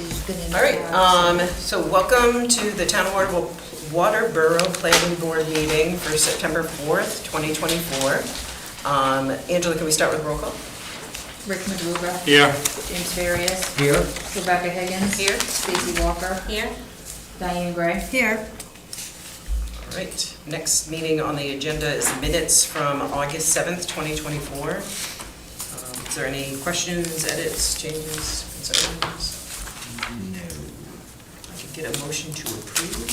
she's been in. All right, so welcome to the Town of Waterboro Planning Board meeting for September 4th, 2024. Angela, can we start with roll call? Rick Madruga. Here. James Farias. Here. Rebecca Higgins. Here. Stacy Walker. Here. Diane Gray. Here. All right, next meeting on the agenda is minutes from August 7th, 2024. Is there any questions, edits, changes, concerns? No. I could get a motion to approve.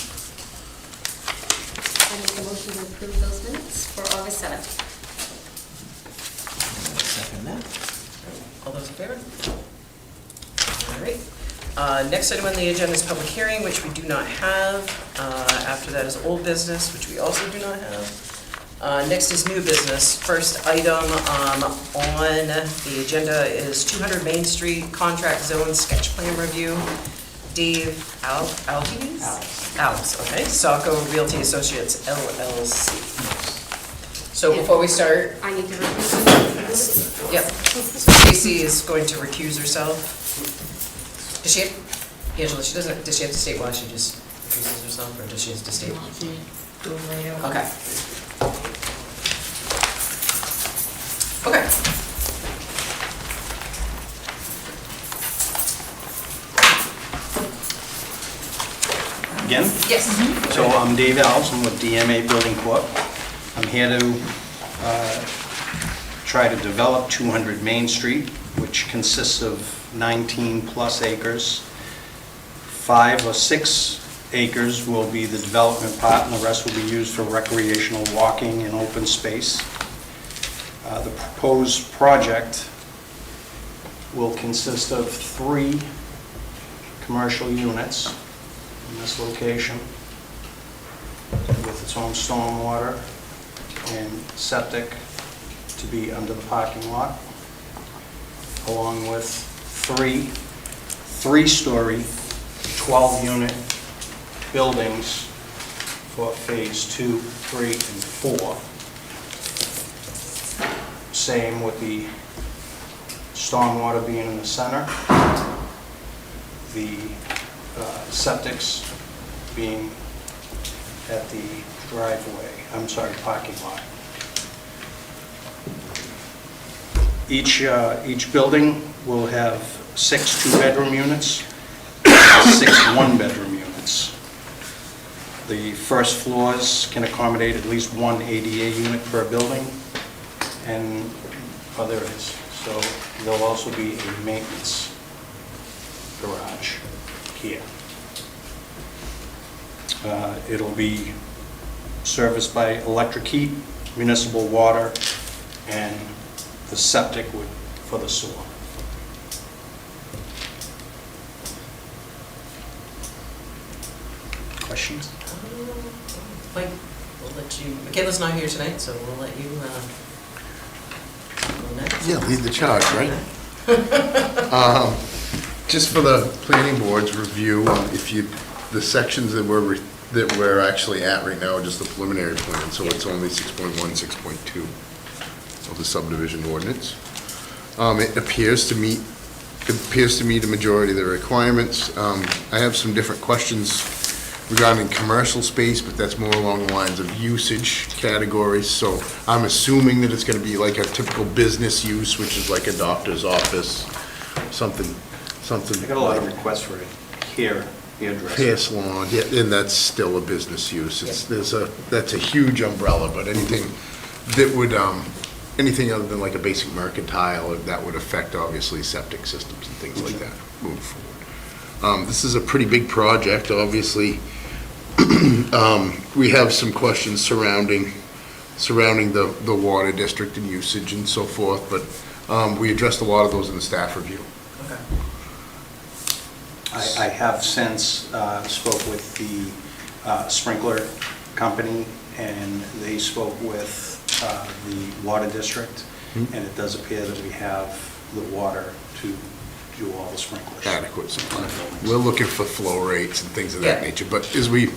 I make a motion to approve those minutes for August 7th. Second that. All those in favor? All right. Next item on the agenda is public hearing, which we do not have. After that is old business, which we also do not have. Next is new business. First item on the agenda is 200 Main Street Contract Zone Sketch Plan Review. Dave Alves, okay. Saco Realty Associates, LLC. So before we start, I need to review this. yep. So Stacy is going to recuse herself. Does she have, Angela, does she have to state why she just recuses herself, or does she have to state? Okay. Okay. Again? Yes. So I'm Dave Alves, I'm with DMA Building Corp. I'm here to try to develop 200 Main Street, which consists of 19 plus acres. 5 or 6 acres will be the development part, and the rest will be used for recreational walking and open space. The proposed project will consist of 3 commercial units in this location with its own stormwater and septic to be under the parking lot, along with 3 3-story, 12-unit buildings for phase 2, 3, and 4. Same with the stormwater being in the center, the septics being at the parking lot. Each building will have 6 2-bedroom units, 6 1-bedroom units. The first floors can accommodate at least 1 ADA unit per building, and there is. So there'll also be a maintenance garage here. It'll be serviced by electric heat, municipal water, and the septic for the sewer. Questions? Mike, we'll let you, Michaela's not here tonight, so we'll let you go next. Yeah, lead the charge, right? Just for the planning board's review, the sections that we're actually at right now are just the preliminary plan, so it's only 6.1, 6.2 of the subdivision ordinance. It appears to meet a majority of the requirements. I have some different questions regarding commercial space, but that's more along the lines of usage categories. So I'm assuming that it's going to be like a typical business use, which is like a doctor's office, something. I got a lot of requests for it. Hairdresser. Hair salon, yeah, and that's still a business use. That's a huge umbrella, but anything that would, anything other than like a basic mercantile, that would affect obviously septic systems and things like that moving forward. This is a pretty big project, obviously. We have some questions surrounding the water district and usage and so forth, but we addressed a lot of those in the staff review. Okay. I have since spoke with the sprinkler company, and they spoke with the water district, and it does appear that we have the water to do all the sprinklers. Adequate supply. We're looking for flow rates and things of that nature, but as we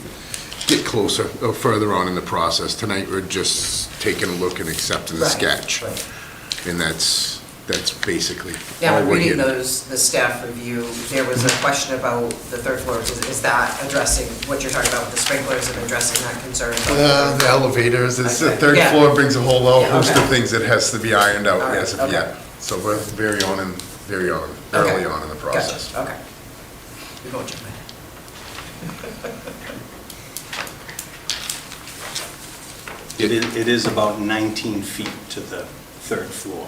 get closer or further on in the process, tonight we're just taking a look and accepting the sketch. Right. And that's that's basically Now, all in we're reading getting. the staff review, there was a question about the third floor. Is that addressing what you're talking about with the sprinklers and addressing that concern? The elevators, it's the Okay. third Yeah. floor brings a whole Yeah, host okay. of things that has to be ironed out All right, as of okay. yet. So we're early on in the process. Gotcha, okay. You're going to my It is about 19 feet to the third floor.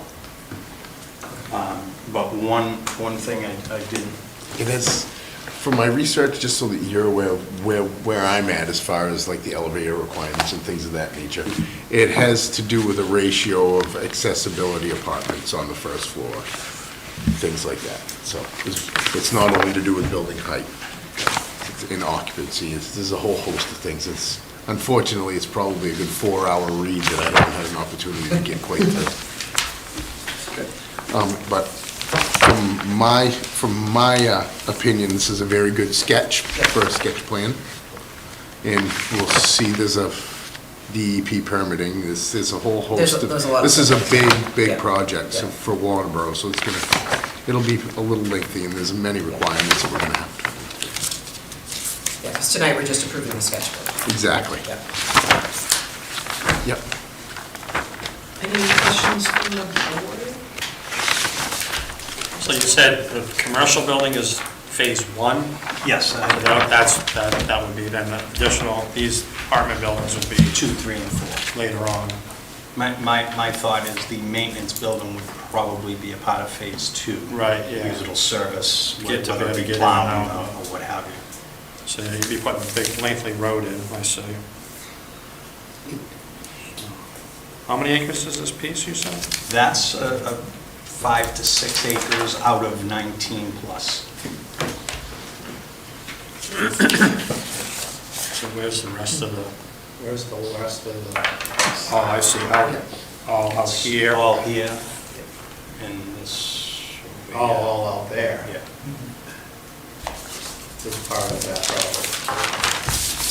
But one thing I did, It is, from my research, just so that you're aware of where I'm at as far as like the elevator requirements and things of that nature, it has to do with the ratio of accessibility apartments on the first floor, things like that. So it's not only to do with building height, it's in occupancy, there's a whole host of things. Unfortunately, it's probably a good 4-hour read that I haven't had an opportunity to get quite through. But from my opinion, this is a very good sketch for a sketch plan. And we'll see there's a DEP permitting, there's a whole host of. There's a lot of This is a stuff. big Yeah. project Yeah. for Waterboro, so it'll be a little lengthy and there's many requirements that we're gonna have to. Yeah, because tonight we're just approving the sketch plan. Exactly. Yeah. Yep. Any questions from the board? So you said the commercial building is phase one? yes, That would be then additional, these apartment buildings would be 2, 3, and 4. later on. My thought is the maintenance building would probably be a part of phase 2. Right, yeah. Because it'll service, Get to whether it be be getting plowing out. or what have you. So you'd be putting a big lengthy road in, I see. How many acres is this piece, you said? That's 5 to 6 acres out of 19 plus. So where's the rest of the, oh, I see, out here? All here, and this. over here. All out there. Yeah. This part of that property.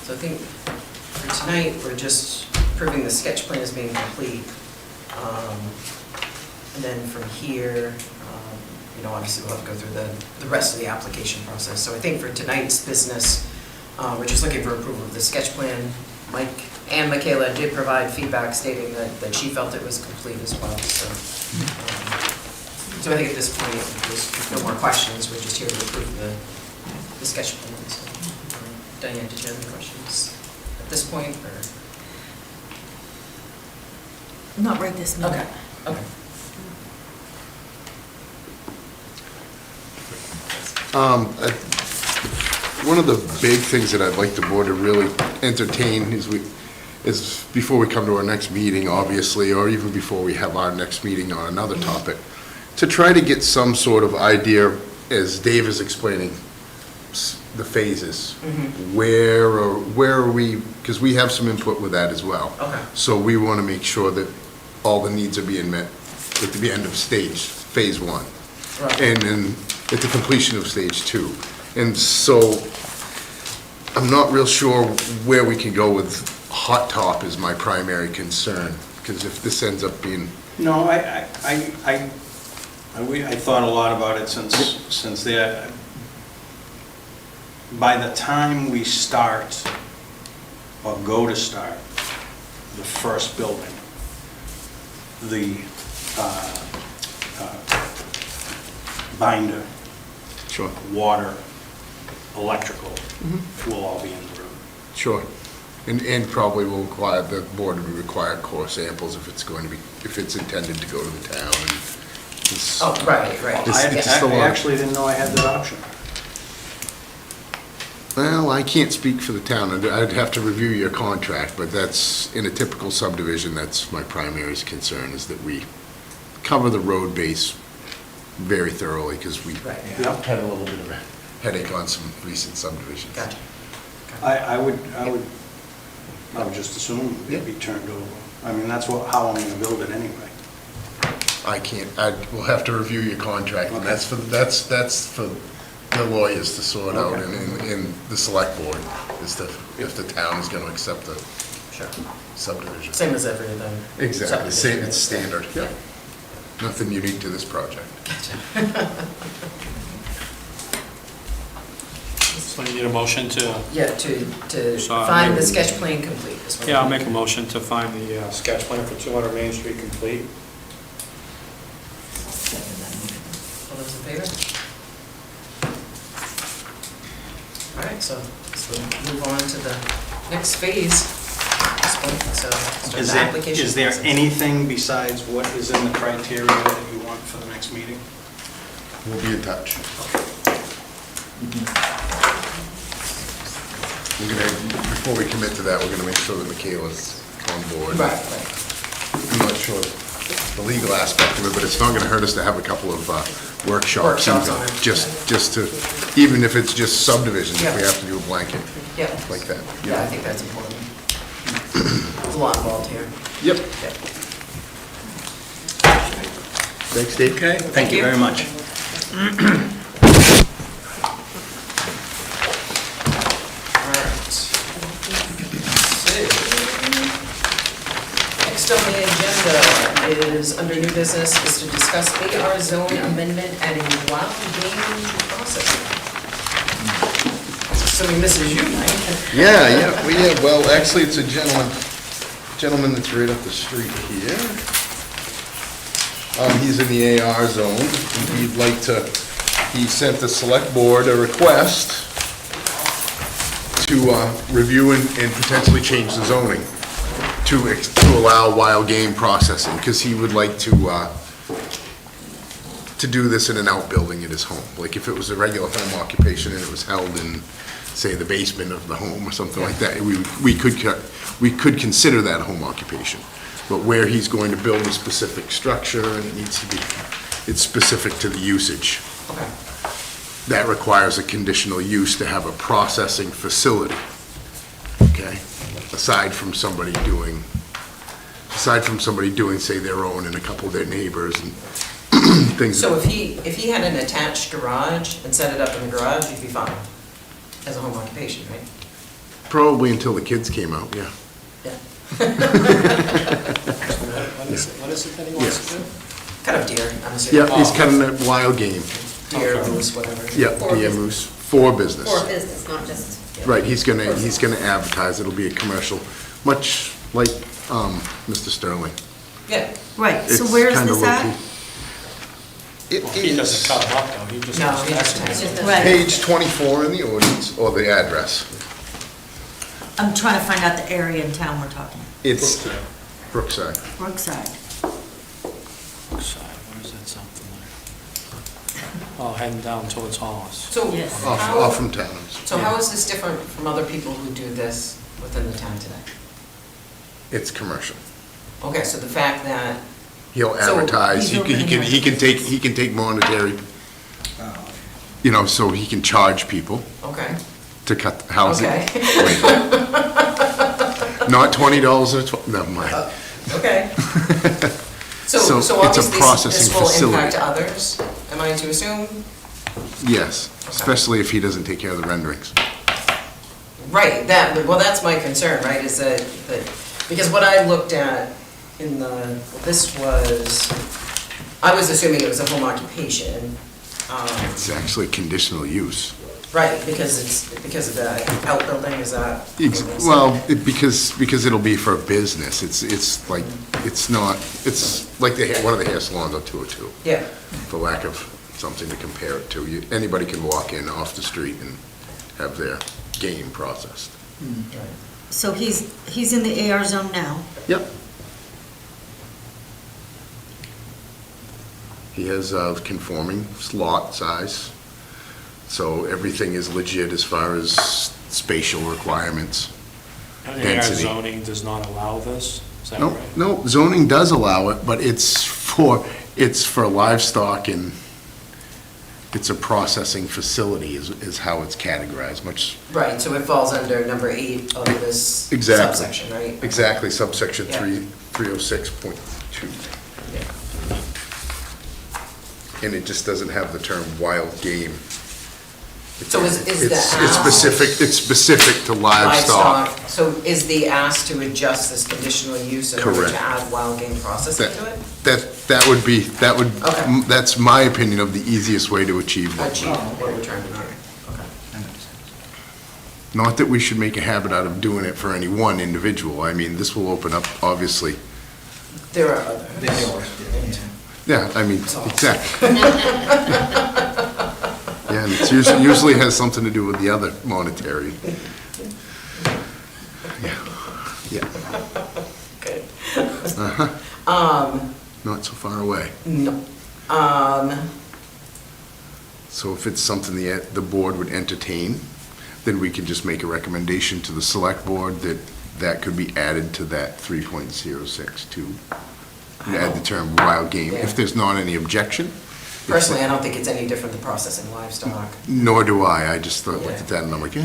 So I think for tonight, we're just proving the sketch plan is being complete. And then from here, obviously we'll have to go through the rest of the application process. So I think for tonight's business, we're just looking for approval of the sketch plan. Mike and Michaela did provide feedback stating that she felt it was complete as well, so. So I think at this point, there's no more questions, we're just here to approve the sketch plan. So, Diane, did you have any questions at this point, or? Not right this minute. Okay, okay. One of the big things that I'd like the board to really entertain is before we come to our next meeting, obviously, or even before we have our next meeting on another topic, to try to get some sort of idea, as Dave is explaining, the phases. Where are we, because we have some input with that as well. Okay. So we want to make sure that all the needs are being met at the end of phase 1. Right. And then at the completion of stage 2. And so I'm not real sure where we can go with hot top is my primary concern, because if this ends up being, No, I thought a lot about it since there. By the time we start, or go to start, the first building, the binder, sure, water, electrical will all be in the room. sure. And probably will require, the board will require core samples if it's intended to go to the town. And it's- Oh, right. It's just a lot. I actually didn't know I had that option. Well, I can't speak for the town. I'd have to review your contract, but that's, in a typical subdivision, that's my primary concern, is that we cover the road base very thoroughly, because we Right. had a little bit of a headache on some recent subdivisions. Gotcha. I would just assume it'd be turned over. I mean, that's how I'm gonna build it anyway. I can't, we'll have to review your contract, and that's for the lawyers to sort out, Okay. and the select board, is if the town is gonna accept the Sure. subdivision. Same as every other. Exactly, same, subdivision. it's standard, yeah. Nothing unique to this project. So you need a motion to, Yeah, to So I find make- the sketch plan complete. is what yeah, I'll I- make a motion to find the sketch plan for 200 Main Street complete. All those in favor? All right, so we'll move on to the next phase. at this point. So start Is the there, application is there process. anything besides what is in the criteria that you want for the next meeting? We'll be in touch. We're gonna, before we commit to that, we're gonna make sure that Michaela's on board. Right, right. I'm not sure the legal aspect of it, but it's not gonna hurt us to have a couple of workshops. Workshops on it. Just to, even if it's just subdivisions, if we Yeah. have to do a blanket Yeah. like that. Yeah, I think that's important. There's a lot involved here. Yep. Yeah. Thanks, Dave. Okay, thank you very much. Alright. So, next on the agenda is, under new business, is to discuss AR zone amendment adding wild game processing. So we misses you, Mike. Yeah, well, actually, it's a gentleman that's right up the street here. He's in the AR zone. He'd like to, he sent the select board a request to review and potentially change the zoning to allow wild game processing, because he would like to do this in an outbuilding at his home. Like if it was a regular home occupation and it was held in, say, the basement of the home or something like that, we could consider that a home occupation. But where he's going to build a specific structure and it needs to be, it's specific to the usage. Okay. That requires a conditional use to have a processing facility, okay? Aside from somebody doing, say, their own and a couple of their neighbors and things. So if he had an attached garage and set it up in the garage, he'd be fine, as a home occupation, right? Probably until the kids came out, yeah. Yeah. What is it that he wants to do? Kind of deer, I'm assuming. Yeah, he's cutting a wild game. Deer, Okay. moose, whatever. Yeah, For deer business. moose, for business. For business, not just. Right, he's gonna advertise, it'll be a commercial, much like Mr. Sterling. Yeah, Right, so It's where's kinda this at? low-key. It Well, he is doesn't cut them up, though, he just. No, he just taxes taxes. them. Right. page 24 in the ordinance, or the address. I'm trying to find out the area in town we're talking. It's Brookside. Brookside. Side, where is that something like? Oh, heading down towards Hollis. so Yes. Off from town. so how is this different from other people who do this within the town today? It's commercial. Okay, so the fact that, He'll So advertise, he's opening he can take monetary, so he can charge people okay, to cut the housing. okay, Wait. Not $20 or never mind. okay. So So it's a obviously processing this will facility. impact others, am I to assume? Yes, especially if he doesn't take care of the renderings. Right, well, that's my concern, right, is that, because what I looked at in I was assuming it was a home occupation. It's actually conditional use. Right, because of the outbuilding, is that? what it is? Well, because it'll be for business, it's like one of the hair salons on 202, Yeah, for lack of something to compare it to. Anybody can walk in off the street and have their game processed. right. So he's in the AR zone now. Yep. He has a conforming lot size, so everything is legit as far as spatial requirements. And our Density. zoning does not allow this, is that right? No, zoning does allow it, but it's for livestock and it's a processing facility is how it's categorized, much, Right, so it falls under number 8 of this Exactly. subsection, right? exactly, subsection Yeah. 306.2. Yeah. And it just doesn't have the term wild game So is the It's ask- it's specific to livestock. So is the ask to adjust this conditional use in order Correct. to add wild game processing to it? That would be, Okay. that's my opinion of the easiest way to achieve that. Achieve what we're trying to do. Okay. Not that we should make a habit out of doing it for any one individual. I mean, this will open up, obviously, There are others. They always do, yeah. yeah, I mean, exactly. Yeah, and it's usually has something to do with the other monetary. Yeah, Good. not so far away. No. So if it's something the board would entertain, then we can just make a recommendation to the select board that that could be added to that 3.06 to add the term wild game. Yeah. If there's not any objection. Personally, I don't think it's any different than processing livestock. Nor do I. I just thought, looked Yeah. at that and I'm like,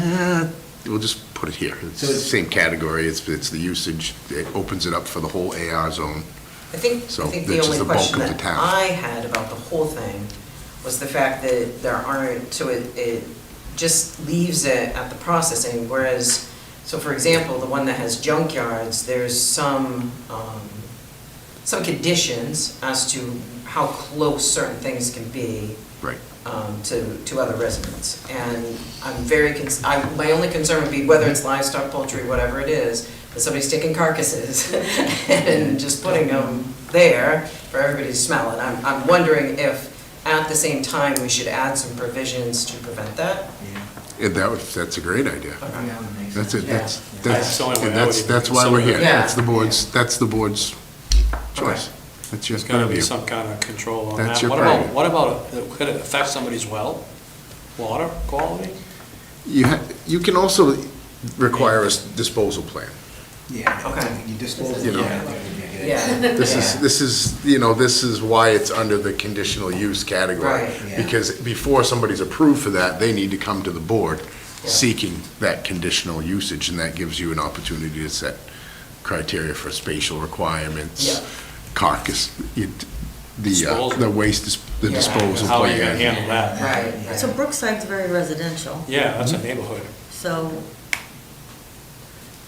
we'll just put it here. It's So the it's- same category. It's the usage. It opens it up for the whole AR zone. I think So, the which is only the bulk question of the that town. I had about the whole thing was the fact that there aren't, so it just leaves it at the processing, whereas, so for example, the one that has junkyards, there's some conditions as to how close certain things can be Right. to other residents. And I'm very, my only concern would be whether it's livestock, poultry, whatever it is, that somebody's taking carcasses and just putting them there for everybody to smell. And I'm wondering if, at the same time, we should add some provisions to prevent that. Yeah, that's a great idea. That's it. Yeah. That's the only way and I would that's even why we're here. consider it. That's the board's choice. That's your There's gotta be purview. some kind of control on That's that. your What about, purview. could it affect somebody's well, water quality? You can also require a disposal plan. Yeah. Okay. You dispose You of know. it. Yeah. This is why it's under the conditional use category. Right. Yeah. Because before somebody's approved for that, they need to come to the board Yeah. seeking that conditional usage, and that gives you an opportunity to set criteria for spatial requirements, Yeah. carcass, the Disposal. waste, the Yeah. disposal How are you gonna plan. handle that? Right. So Brookside's very residential, Yeah, that's a neighborhood. so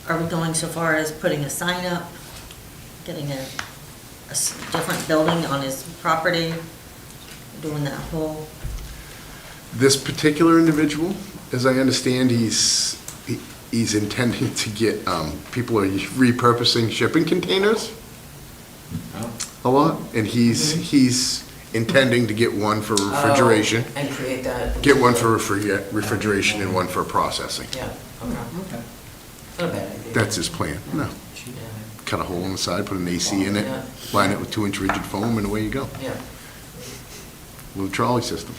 are we going so far as putting a sign up, getting a different building on his property, doing that whole? This particular individual, as I understand, he's intending to get, people are repurposing shipping containers a lot, and he's intending to get one for refrigeration, Oh, and create that. get one for refrigeration and one for processing. Yeah, okay. Okay. Not a bad idea. That's his plan. No, Yeah. cut a hole in the side, put an AC in it, Yeah. line it with 2-inch rigid foam, and away you go. Yeah. Little trolley system.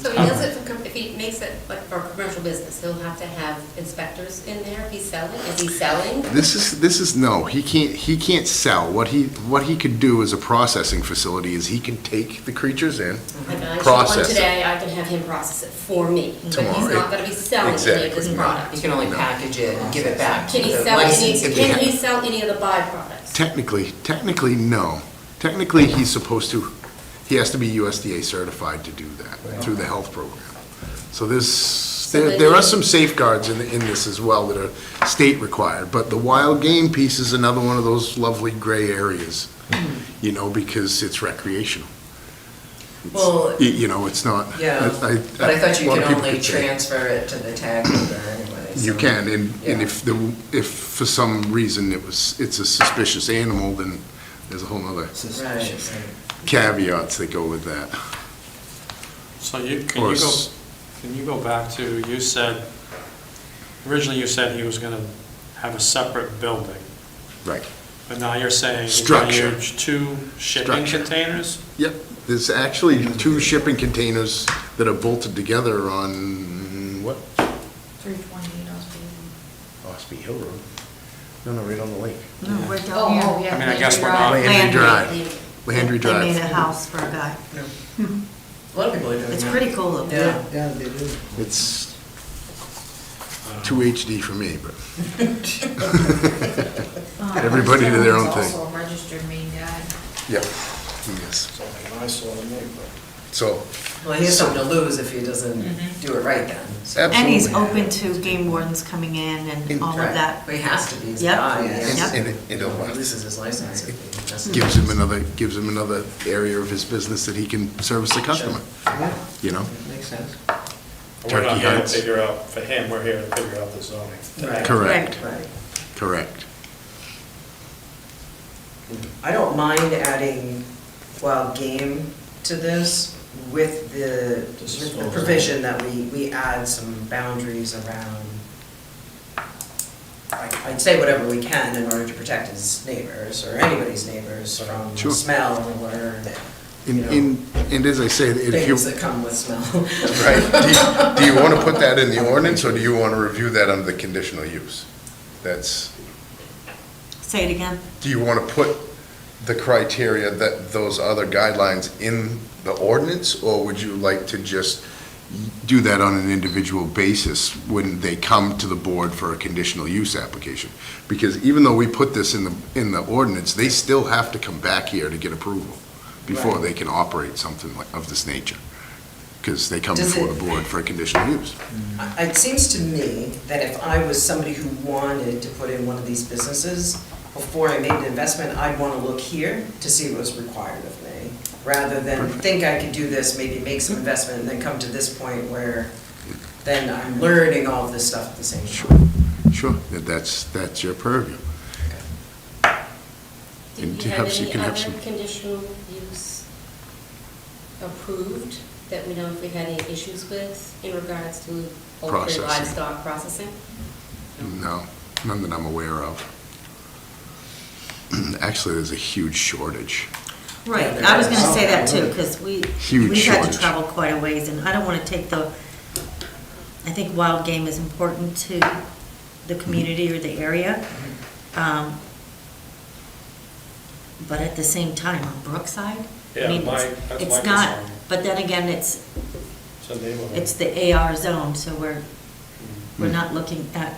So he does it for, if he makes it like for a commercial business, he'll have to have inspectors in there if he's selling? Is he selling? This is, no, he can't sell. What he could do as a processing facility is he can take the creatures in, Like I ship one process it. today, I can have him process it for me, but he's Tomorrow. not gonna be selling any of Exactly. his You product. can only package it and give it back to Can he the sell any, licensed. can he sell any of the byproducts? Technically, no. Technically, he has to be USDA certified to do that through the health program. So there are some safeguards in this as well that are state required, but the wild game piece is another one of those lovely gray areas, because it's recreational. Well, It's not. yeah, but I thought you a lot of could people only could say- transfer it to the tag holder anyway. You so- can, and Yeah. if for some reason it's a suspicious animal, then there's a whole other Right. caveats that go with that. So Or can you go back to, you said, originally you said he was gonna have a separate building, Right. but now you're saying he's gonna Structure. use 2 shipping Structure. containers? Yep, there's actually 2 shipping containers that are bolted together on, what? 328 Ospey Hill Road. No, right on the lake. No, right Oh, down oh, here. yeah. I mean, I guess we're not- Landry Drive. Landry They made a Drive. house for a guy. A lot of people are doing that. It's pretty cool up Yeah. there. Yeah, they do. It's too HD for me, but everybody to their own thing. Also a registered Maine guy. Yep, yes. Something I saw to me, but. So, Well, he has something to lose if he doesn't do it right then. So- Absolutely. And he's open to game wardens coming in and all of Right. that. But he has to be, he's a Yep. guy. Yep. And it He loses his license if he doesn't. gives him another area of his business that he can service the customer, you know? Makes sense. We're not Turkey here to heads. figure out, for him, we're here to figure out the zoning. Right. Correct, Right. correct. I don't mind adding wild game to this with the provision that we add some boundaries around, I'd say whatever we can in order to protect his neighbors or anybody's neighbors from Sure. smell or, you know, And as I say, if you, things that come with smell. right, do you want to put that in the ordinance, or do you want to review that under the conditional use? That's, Say it again. do you want to put the criteria that, those other guidelines in the ordinance, or would you like to just do that on an individual basis when they come to the board for a conditional use application? Because even though we put this in the ordinance, they still have to come back here to get approval before Right. they can operate something of this nature, because they come Does before it- the board for a conditional use. It seems to me that if I was somebody who wanted to put in one of these businesses, before I made an investment, I'd want to look here to see what was required of me, rather than think I could do this, maybe make some investment, and then come to this point where then I'm learning all of this stuff at the same time. Sure, that's your purview. Did And we to have have- you any can have other some- conditional use approved that we know if we had any issues with in regards to poultry Processing. livestock processing? No, none that I'm aware of. Actually, there's a huge shortage. Right, Yeah, I was gonna say that there too, is. because Huge we've had to shortage. travel quite a ways, and I don't wanna take I think wild game is important to the community or the area. But at the same time, on Brookside, I Yeah, mean, that's it's my not, concern. but then again, it's It's a neighborhood. It's the AR zone, so we're not looking at,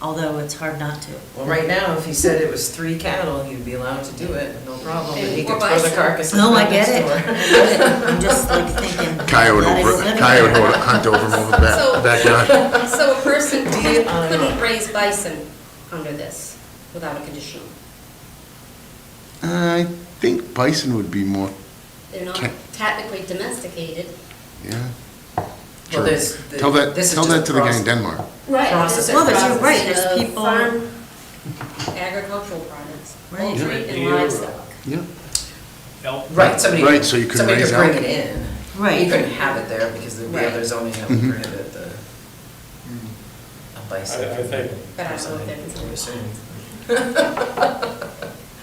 although it's hard not to. Well, right now, if he said it was 3 cattle, he'd be allowed to do it, no problem, and he And could four throw the bison. carcasses No, I right get next it. door. I get it. I'm just like thinking. Coyote that is living. hunt over them over the So- backyard. So a person Deal, I don't know. couldn't raise bison under this without a conditional? I think bison would be more, They're not Can- technically domesticated. yeah. Well, True. there's, Tell this that, is tell just that to the guy in process. Denmark. Right. Processing. Well, but you're right, there's Processing of people- farm agricultural products, Right. poultry and Yeah. livestock. Yeah. Right, somebody, Right, so you could somebody raise could bring out- it in. Right. You couldn't have it there because there'd be Right. other zoning that would Mhm. prohibit a bison. I think, But I don't know if they're considered Assuming.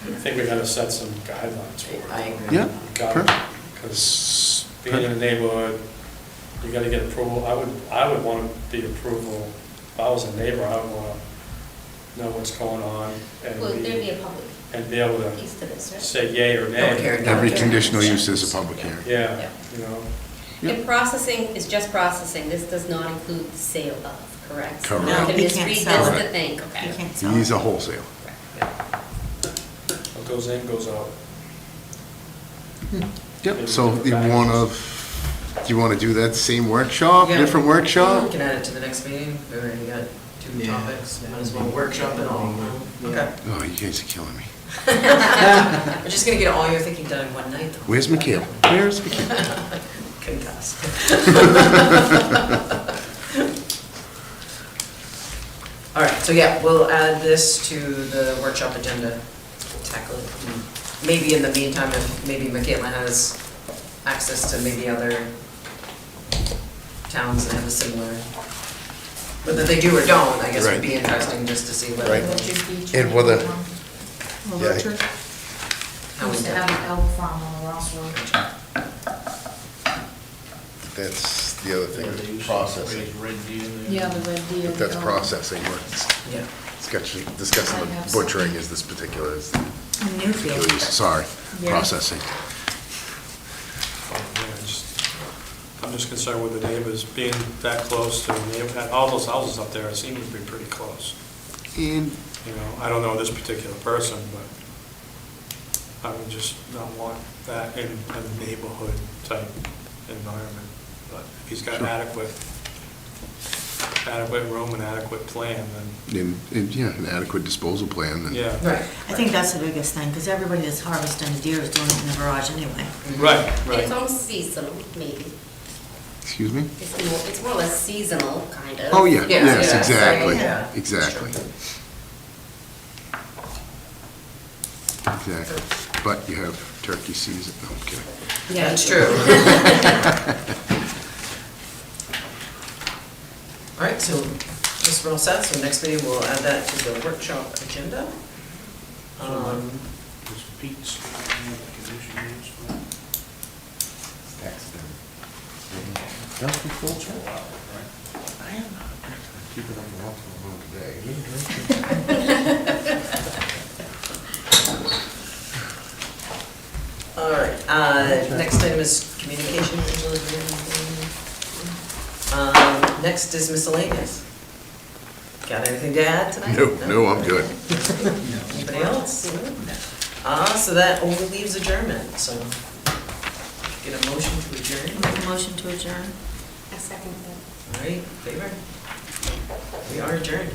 I think we gotta set some guidelines for it. I agree. Yeah, perfect. Because being in a neighborhood, you gotta get approval. I would want the approval, if I was a neighbor, I would wanna know what's going on Well, there'd be and a public be able to piece to this, right? say yay or Public nay. hearing. Every Yeah. conditional use is a public hearing. Yeah, Yeah. you know, Yep. And processing is just processing, this does not include the sale of, correct? Correct. No, Can he just can't read sell this it. to think, You okay. can't sell He's it. a wholesale. what goes in, goes out. Yep, so do you wanna do that same workshop, Yeah. different We workshop? can add it to the next meeting, we already got 2 Yeah. topics, might as well workshop it all. Okay. Oh, you guys are killing me. We're just gonna get all your thinking done in one night, though. Where's Mikhail? Where's Mikhail? Concussed. All right, so yeah, we'll add this to the workshop agenda, tackle it. Maybe in the meantime, if maybe Michaela has access to maybe other towns that have a similar, whether they do or don't, I guess would be interesting just to see whether. Right. And whether, Well, Yeah. Richard? how we Used to do. have an elk farm on Ross Road. that's the other thing, processing. Yeah, the red deer. But that's processing, we're Yeah. discussing I have the butchering is this particular, is the In Newfield. sorry, Yeah. processing. I'm just concerned with the neighbors being that close to, all those houses up there seem to be pretty close. And You know, I don't know this particular person, but I would just not want that in a neighborhood type environment. But if he's got Sure. adequate room and adequate plan, then, Yeah, an adequate disposal plan, then. yeah. Right. I think that's the biggest thing, because everybody that's harvesting a deer is doing it in the garage anyway. Right, And right. it's almost seasonal, maybe. Excuse me? It's more or less seasonal, kind of. Oh, yeah, Yeah, yes, yeah, exactly, yeah. exactly. Exactly. But you have turkey season, no, I'm kidding. Yeah, That's true. All right, so just we're all set, so next meeting we'll add that to the workshop agenda. Pete's, conditions, Text them. Don't be full check. I am not. Keep it on the walk today. All right, next item is communication. Next is miscellaneous. Got anything to add tonight? No, I'm good. Anybody else? So that only leaves adjournment, so get a motion to adjourn. Make a motion to adjourn. A second. All right, favor? We are adjourned.